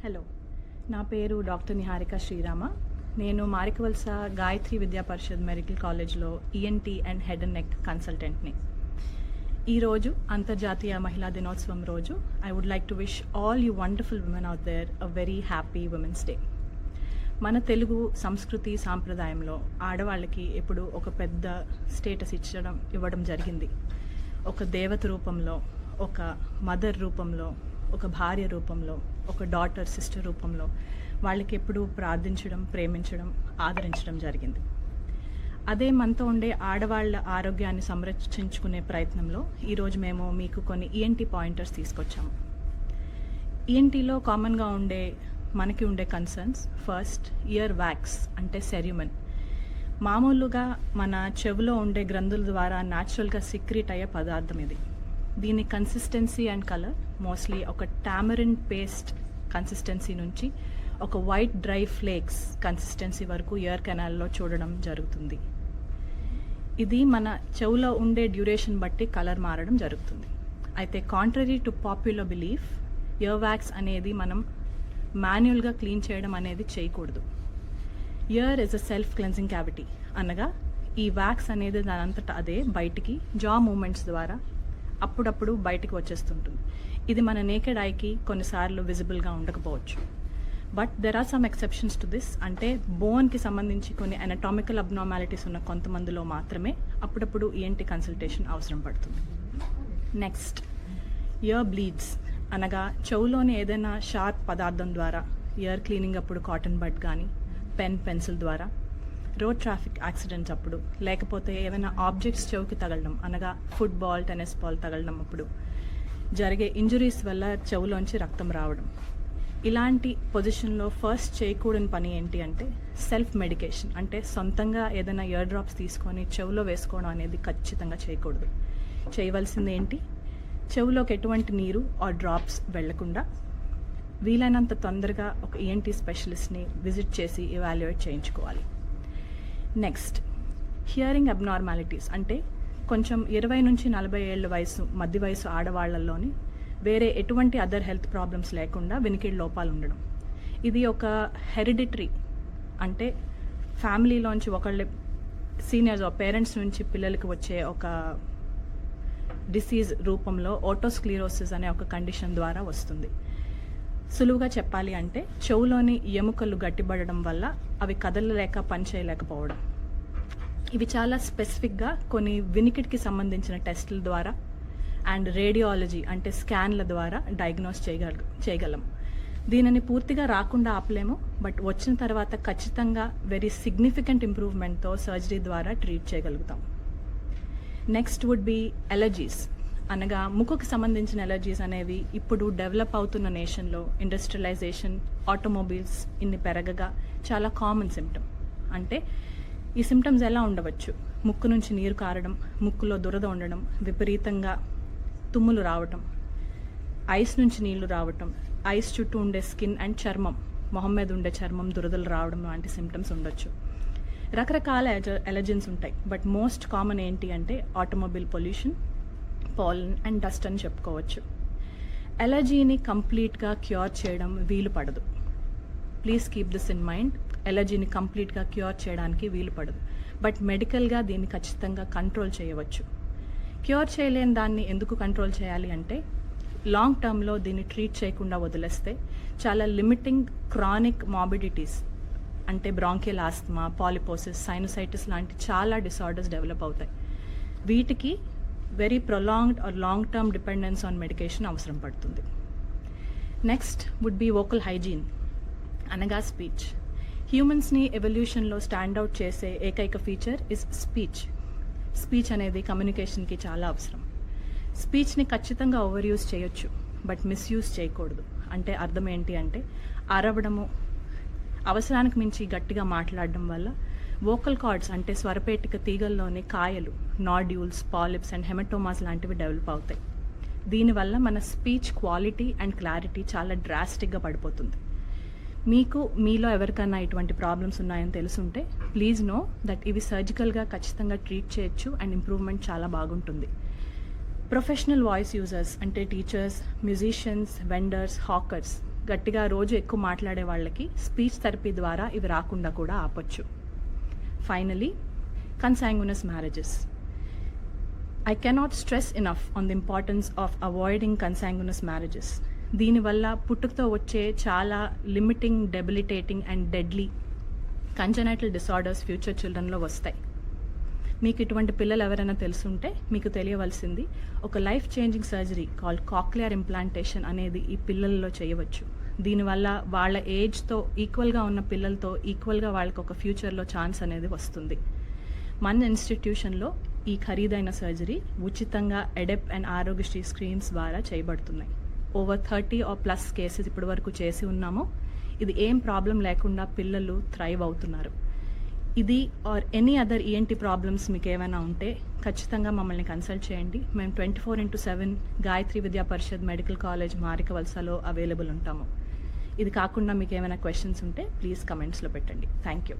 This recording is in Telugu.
హలో, నా పేరు డాక్టర్ నిహారిక శ్రీరామ. నేను మారికవలస గాయత్రి విద్యా పరిషత్ మెడికల్ కాలేజ్లో ENT and head and neck కన్సల్టెంట్ని. ఈరోజు అంతర్జాతీయ మహిళా దినోత్సవం రోజు I would like to wish all you wonderful women out there a very happy women's day. మన తెలుగు సంస్కృతి సాంప్రదాయంలో ఆడవాళ్ళకి ఎప్పుడు ఒక పెద్ద స్టేటస్ ఇవ్వడం జరిగింది. ఒక దేవత రూపంలో, ఒక మదర్ రూపంలో, ఒక భార్య రూపంలో, ఒక డాటర్ సిస్టర్ రూపంలో వాళ్ళకి ఎప్పుడూ ప్రార్థించడం, ప్రేమించడం, ఆదరించడం జరిగింది. అదే మనతో ఉండే ఆడవాళ్ళ ఆరోగ్యాన్ని సంరక్షించుకునే ప్రయత్నంలో ఈరోజు మేము మీకు కొన్ని ఈఎన్టీ పాయింటర్స్ తీసుకొచ్చాము. ఈఎన్టీలో కామన్గా మనకి ఉండే కన్సర్న్స్, ఫస్ట్ ఇయర్ వ్యాక్స్ అంటే సెర్యుమన్. మామూలుగా మన చెవిలో ఉండే గ్రంథుల ద్వారా న్యాచురల్గా సిక్రీట్ అయ్యే పదార్థం ఇది. దీని కన్సిస్టెన్సీ అండ్ కలర్ మోస్ట్లీ ఒక టామరిన్ పేస్ట్ కన్సిస్టెన్సీ నుంచి ఒక వైట్ డ్రై ఫ్లేక్స్ కన్సిస్టెన్సీ వరకు ఇయర్ కెనాల్లో చూడడం జరుగుతుంది. ఇది మన చెవులో ఉండే డ్యూరేషన్ బట్టి కలర్ మారడం జరుగుతుంది. అయితే contrary to popular belief, ear wax అనేది మనం మాన్యువల్గా క్లీన్ చేయడం అనేది చేయకూడదు. Year is a self cleansing cavity, అనగా ఈ వ్యాక్స్ అనేది దానంతటా అదే బయటికి జా మూమెంట్స్ ద్వారా అప్పుడప్పుడు బయటికి వచ్చేస్తుంటుంది. ఇది మన నేకెడ్ ఐకి కొన్నిసార్లు విజిబుల్గా ఉండకపోవచ్చు. But there are some exceptions to this. అంటే బోన్కి సంబంధించి కొన్ని అనటామికల్ అబ్నార్మాలిటీస్ ఉన్న కొంతమందిలో మాత్రమే అప్పుడప్పుడు ఈఎన్టీ కన్సల్టేషన్ అవసరం పడుతుంది. నెక్స్ట్, ఇయర్ బ్లీడ్స్, అనగా చెవులోని ఏదైనా షార్ప్ పదార్థం ద్వారా ఇయర్ క్లీనింగ్ అప్పుడు కాటన్ బడ్ కానీ పెన్సిల్ ద్వారా, రోడ్ ట్రాఫిక్ యాక్సిడెంట్స్ అప్పుడు, లేకపోతే ఏమైనా ఆబ్జెక్ట్స్ చెవుకి తగలడం, అనగా ఫుట్బాల్, టెన్నిస్ బాల్ తగలడం అప్పుడు జరిగే ఇంజురీస్ వల్ల చెవులోంచి రక్తం రావడం. ఇలాంటి పొజిషన్లో ఫస్ట్ చేయకూడని పని ఏంటి అంటే సెల్ఫ్ మెడికేషన్. అంటే సొంతంగా ఏదైనా ఇయర్ డ్రాప్స్ తీసుకొని చెవులో వేసుకోవడం అనేది ఖచ్చితంగా చేయకూడదు. చేయవలసింది ఏంటి, చెవులోకి ఎటువంటి నీరు ఆర్ డ్రాప్స్ వెళ్లకుండా వీలైనంత తొందరగా ఒక ఈఎన్టీ స్పెషలిస్ట్ని విజిట్ చేసి ఎవాల్యుయేట్ చేయించుకోవాలి. నెక్స్ట్, హియరింగ్ అబ్నార్మాలిటీస్ అంటే కొంచెం 20 నుంచి 40 ఏళ్ళ మధ్య వయసు ఆడవాళ్లలోని వేరే ఎటువంటి అదర్ హెల్త్ ప్రాబ్లమ్స్ లేకుండా వినికిడి లోపాలు ఉండడం. ఇది ఒక హెరిడిటరీ, అంటే ఫ్యామిలీలోంచి ఒకళ్ళ సీనియర్స్ పేరెంట్స్ నుంచి పిల్లలకి వచ్చే ఒక డిసీజ్ రూపంలో ఓటోస్క్లీరోసిస్ అనే ఒక కండిషన్ ద్వారా వస్తుంది. సులువుగా చెప్పాలి అంటే చెవులోని ఎముకలు గట్టిపడడం వల్ల అవి కదలలేక పనిచేయలేకపోవడం. ఇవి చాలా స్పెసిఫిక్గా కొన్ని వినికిడికి సంబంధించిన టెస్టుల ద్వారా అండ్ రేడియాలజీ అంటే స్కాన్ల ద్వారా డయాగ్నోస్ చేయగలం. దీనిని పూర్తిగా రాకుండా ఆపలేము, బట్ వచ్చిన తర్వాత ఖచ్చితంగా వెరీ సిగ్నిఫికెంట్ ఇంప్రూవ్మెంట్తో సర్జరీ ద్వారా ట్రీట్ చేయగలుగుతాం. నెక్స్ట్ వుడ్ బి ఎలర్జీస్, అనగా ముక్కుకు సంబంధించిన ఎలర్జీస్ అనేవి ఇప్పుడు డెవలప్ అవుతున్న నేషన్లో ఇండస్ట్రియలైజేషన్, ఆటోమొబైల్స్ ఇన్ని పెరగగా చాలా కామన్ సిమ్టమ్. అంటే ఈ సిమ్టమ్స్ ఎలా ఉండవచ్చు, ముక్కు నుంచి నీరు కారడం, ముక్కులో దురద ఉండడం, విపరీతంగా తుమ్ములు రావటం, ఐస్ నుంచి నీళ్లు రావటం, ఐస్ చుట్టూ ఉండే స్కిన్ అండ్ చర్మం, మొహం మీద ఉండే చర్మం దురదలు రావడం లాంటి సిమ్టమ్స్ ఉండొచ్చు. రకరకాల ఎలర్జెన్స్ ఉంటాయి, బట్ మోస్ట్ కామన్ ఏంటి అంటే automobile pollution, pollen and dust అని చెప్పుకోవచ్చు. ఎలర్జీని కంప్లీట్గా క్యూర్ చేయడం వీలు పడదు. Please keep this in mind. ఎలర్జీని కంప్లీట్గా క్యూర్ చేయడానికి వీలు పడదు, బట్ మెడికల్గా దీన్ని ఖచ్చితంగా కంట్రోల్ చేయవచ్చు. క్యూర్ చేయలేని దాన్ని ఎందుకు కంట్రోల్ చేయాలి అంటే లాంగ్ టర్మ్లో దీన్ని ట్రీట్ చేయకుండా వదిలేస్తే చాలా లిమిటింగ్ క్రానిక్ మార్బిడిటీస్ అంటే బ్రాంకియల్ ఆస్తమా, పాలిపోసిస్, సైనసైటిస్ లాంటి చాలా డిసార్డర్స్ డెవలప్ అవుతాయి. వీటికి very prolonged or long term dependence on medication అవసరం పడుతుంది. Next would be vocal hygiene, అనగా స్పీచ్. హ్యూమన్స్ని ఎవల్యూషన్లో స్టాండ్అవుట్ చేసే ఏకైక ఫీచర్ ఇస్ స్పీచ్. స్పీచ్ అనేది కమ్యూనికేషన్కి చాలా అవసరం. స్పీచ్ని ఖచ్చితంగా ఓవర్ యూజ్ చేయొచ్చు, బట్ మిస్యూజ్ చేయకూడదు. అంటే అర్థం ఏంటి అంటే అరవడము, అవసరానికి మించి గట్టిగా మాట్లాడడం వల్ల వోకల్ కార్డ్స్ అంటే స్వరపేటిక తీగల్లోని కాయలు, నాడ్యూల్స్, పాలిప్స్ అండ్ హెమటోమాస్ లాంటివి డెవలప్ అవుతాయి. దీనివల్ల మన స్పీచ్ క్వాలిటీ అండ్ క్లారిటీ చాలా డ్రాస్టిక్గా పడిపోతుంది. మీలో ఎవరికైనా ఇటువంటి ప్రాబ్లమ్స్ ఉన్నాయని తెలుసుంటే ప్లీజ్ నో దట్ ఇవి సర్జికల్గా ఖచ్చితంగా ట్రీట్ చేయొచ్చు అండ్ ఇంప్రూవ్మెంట్ చాలా బాగుంటుంది. ప్రొఫెషనల్ వాయిస్ యూజర్స్ అంటే టీచర్స్, మ్యూజిషియన్స్, వెండర్స్, హాకర్స్ గట్టిగా రోజు ఎక్కువ మాట్లాడే వాళ్ళకి స్పీచ్ థెరపీ ద్వారా ఇవి రాకుండా కూడా ఆపొచ్చు. Finally, consanguineous marriages. I cannot stress enough on the importance of avoiding consanguineous marriages. దీనివల్ల పుట్టుకతో వచ్చే చాలా limiting, debilitating and deadly congenital disorders future చిల్డ్రన్లో వస్తాయి. మీకు ఇటువంటి పిల్లలు ఎవరైనా తెలుసుంటే మీకు తెలియవలసింది, ఒక life changing surgery called cochlear implantation అనేది ఈ పిల్లల్లో చేయవచ్చు. దీనివల్ల వాళ్ళ ఏజ్తో ఈక్వల్గా ఉన్న పిల్లలతో ఈక్వల్గా వాళ్ళకి ఒక ఫ్యూచర్లో ఛాన్స్ అనేది వస్తుంది. మన ఇన్స్టిట్యూషన్లో ఈ ఖరీదైన సర్జరీ ఉచితంగా ఎడెప్ అండ్ ఆరోగ్యశ్రీ స్క్రీమ్స్ ద్వారా చేయబడుతున్నాయి. ఓవర్ 30 or plus కేసెస్ ఇప్పటి వరకు చేసి ఉన్నాము. ఇది ఏం ప్రాబ్లం లేకుండా పిల్లలు థ్రైవ్ అవుతున్నారు. ఇది or any other ENT problems మీకు ఏమైనా ఉంటే ఖచ్చితంగా మమ్మల్ని కన్సల్ట్ చేయండి. మేము 24/7 Gayatri Vidya Parishad medical college మారికవలసలో available ఉంటాము. ఇది కాకుండా మీకు ఏమైనా క్వశ్చన్స్ ఉంటే ప్లీజ్ కమెంట్స్లో పెట్టండి. Thank you.